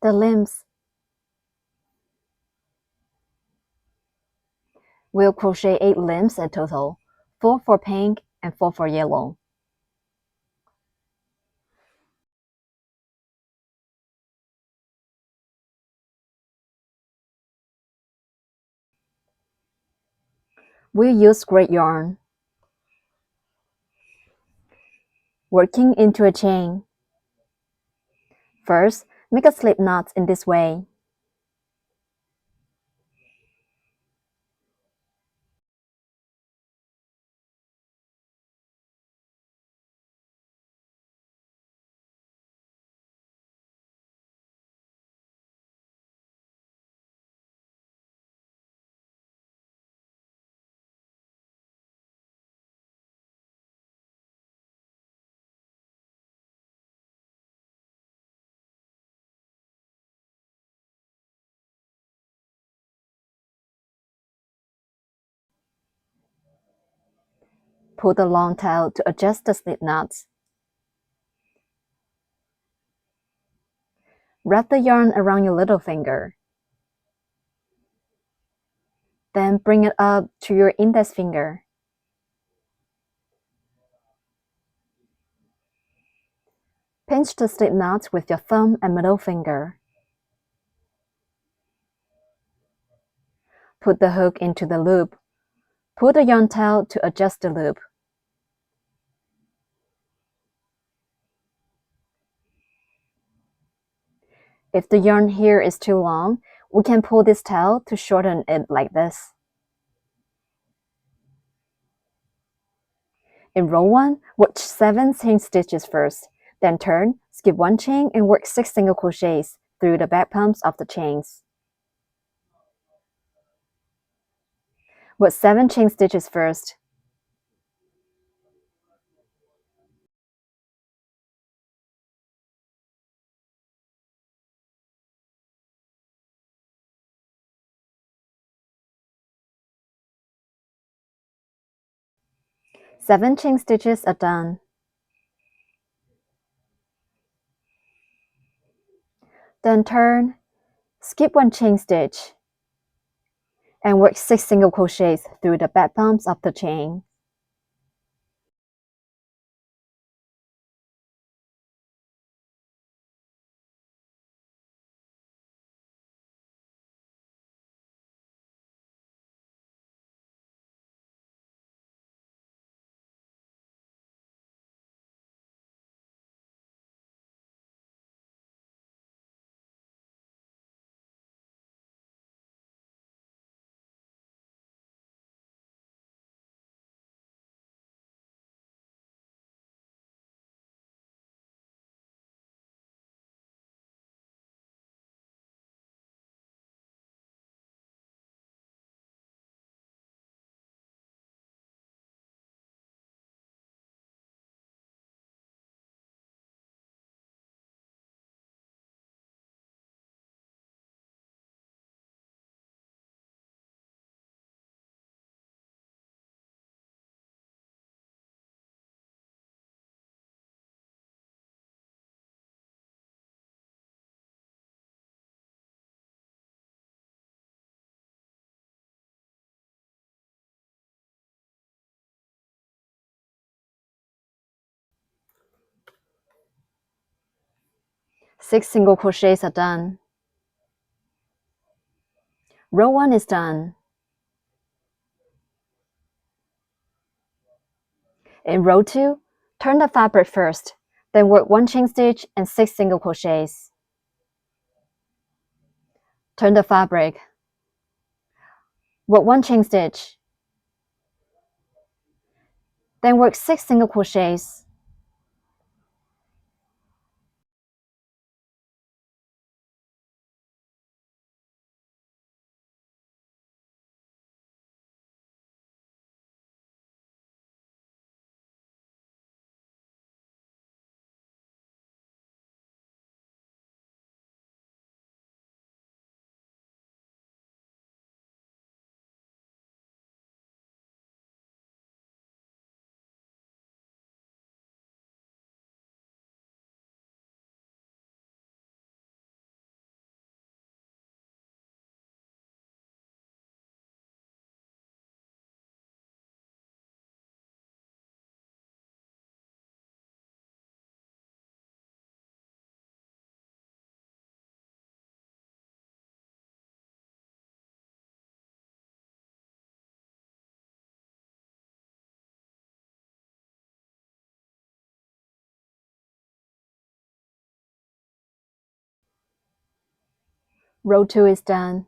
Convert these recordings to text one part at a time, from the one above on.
the limbs. We'll crochet 8 limbs in total, 4 for pink and 4 for yellow. We'll use gray yarn. Working into a chain. First, make a slip knot in this way. Pull the long tail to adjust the slip knots. Wrap the yarn around your little finger. Then bring it up to your index finger. Pinch the slip knot with your thumb and middle finger. Put the hook into the loop. Pull the yarn tail to adjust the loop. If the yarn here is too long, we can pull this tail to shorten it like this. In row 1, work 7 chain stitches first, then turn, skip 1 chain and work 6 single crochets through the back pumps of the chains. Work 7 chain stitches first. Seven chain stitches are done. Then turn, skip 1 chain stitch, and work 6 single crochets through the back pumps of the chain. Six single crochets are done. Row 1 is done. In row 2, turn the fabric first, then work 1 chain stitch and 6 single crochets. Turn the fabric. Work 1 chain stitch. Then work 6 single crochets. Row 2 is done.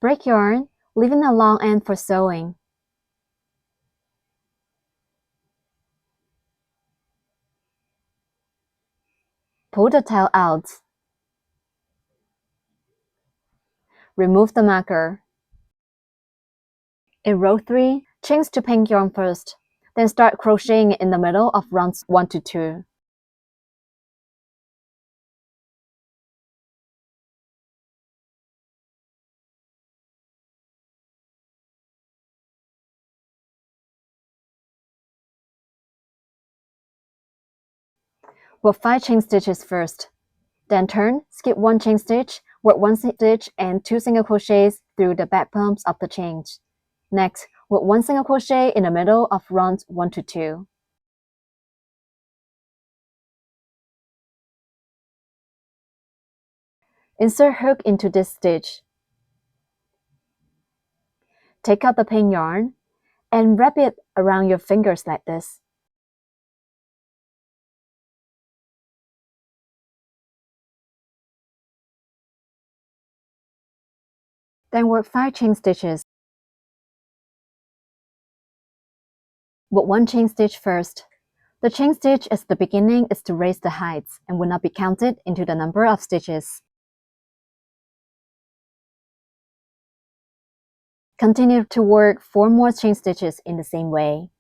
Break yarn, leaving a long end for sewing. Pull the tail out. Remove the marker. In row 3, change to pink yarn first, then start crocheting in the middle of rounds 1 to 2. Work 5 chain stitches first. Then turn, skip 1 chain stitch, work 1 stitch and 2 single crochets through the back bumps of the chain. Next, work 1 single crochet in the middle of rounds 1 to 2. Insert hook into this stitch. Take out the pink yarn and wrap it around your fingers like this. Then work 5 chain stitches. Work 1 chain stitch first. The chain stitch at the beginning is to raise the heights and will not be counted into the number of stitches. Continue to work 4 more chain stitches in the same way.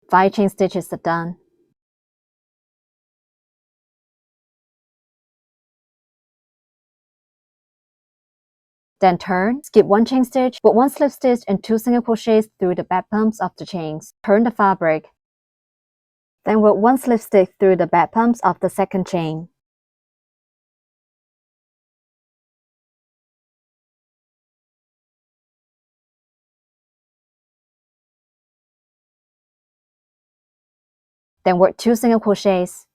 Five chain stitches are done. Then turn, skip 1 chain stitch, put 1 slip stitch and 2 single crochets through the back bumps of the chains. Turn the fabric. Then work 1 slip stitch through the back bumps of the second chain. Then work 2 single crochets.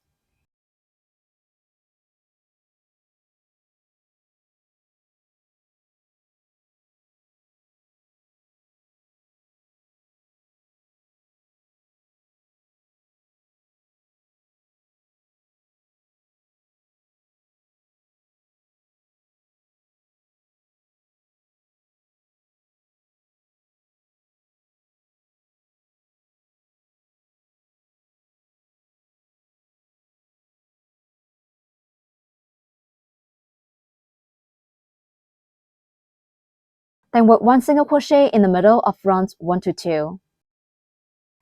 Then work 1 single crochet in the middle of rounds 1 to 2.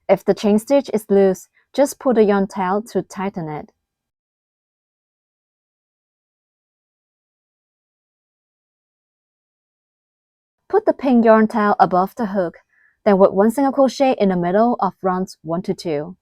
If the chain stitch is loose, just pull the yarn tail to tighten it. Put the pink yarn tail above the hook, then work 1 single crochet in the middle of rounds 1 to 2.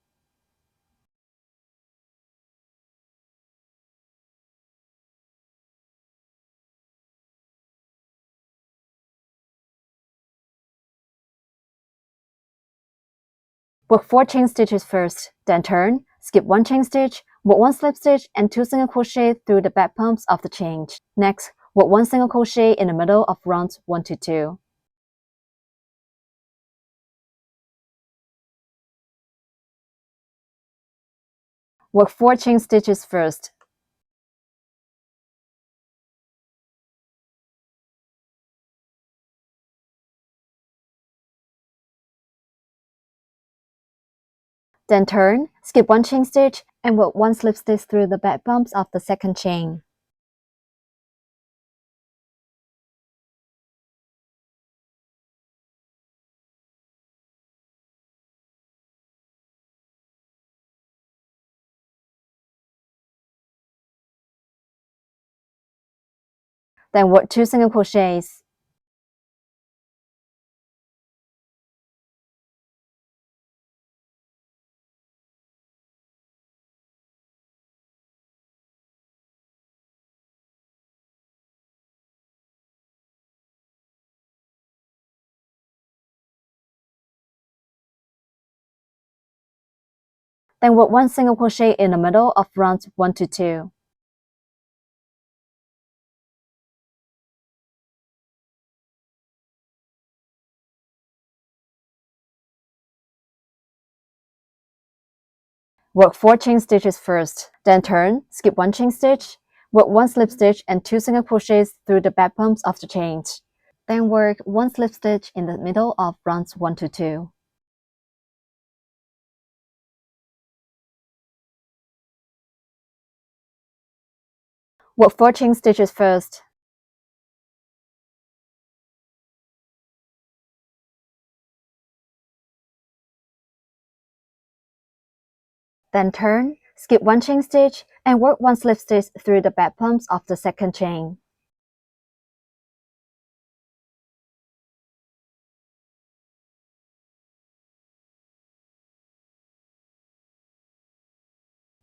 Work 4 chain stitches first, then turn, skip 1 chain stitch, work 1 slip stitch and 2 single crochet through the back bumps of the chain. Next, work 1 single crochet in the middle of rounds 1 to 2. Work 4 chain stitches first. Then turn, skip 1 chain stitch and work 1 slip stitch through the back bumps of the second chain. Then work 2 single crochets. Then work 1 single crochet in the middle of rounds 1 to 2. Work 4 chain stitches first, then turn, skip 1 chain stitch, work 1 slip stitch and 2 single crochets through the back bumps of the chains. Then work 1 slip stitch in the middle of rounds 1 to 2. Work 4 chain stitches first. Then turn, skip 1 chain stitch and work 1 slip stitch through the back bumps of the second chain.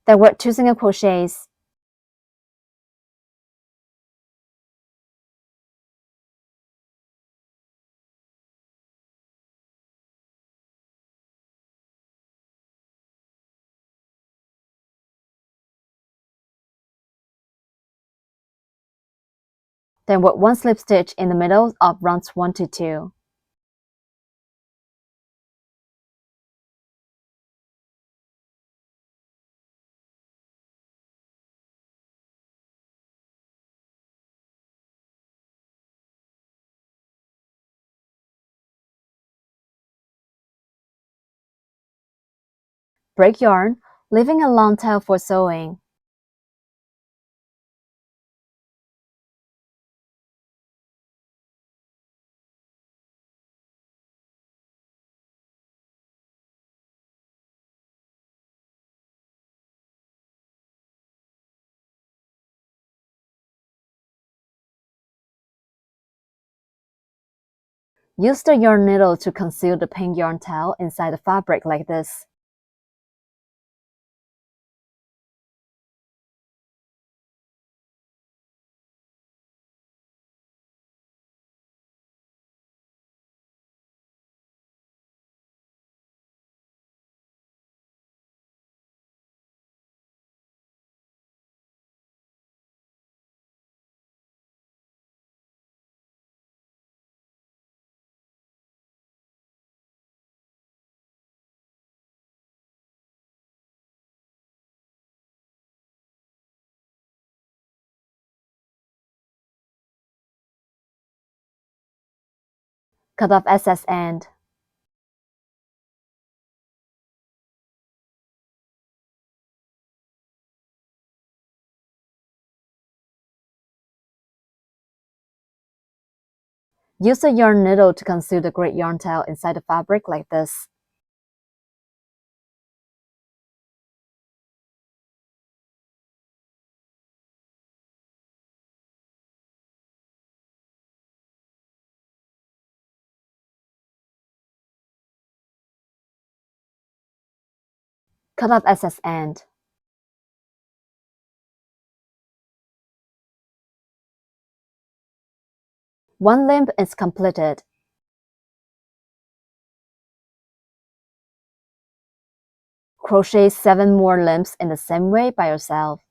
Then work 2 single crochets. Then work 1 slip stitch in the middle of rounds 1 to 2. Break yarn, leaving a long tail for sewing. Use the yarn needle to conceal the pink yarn tail inside the fabric like this. Cut off excess end. Use a yarn needle to conceal the gray yarn tail inside the fabric like this. Cut off excess end. One limb is completed. Crochet 7 more limbs in the same way by yourself.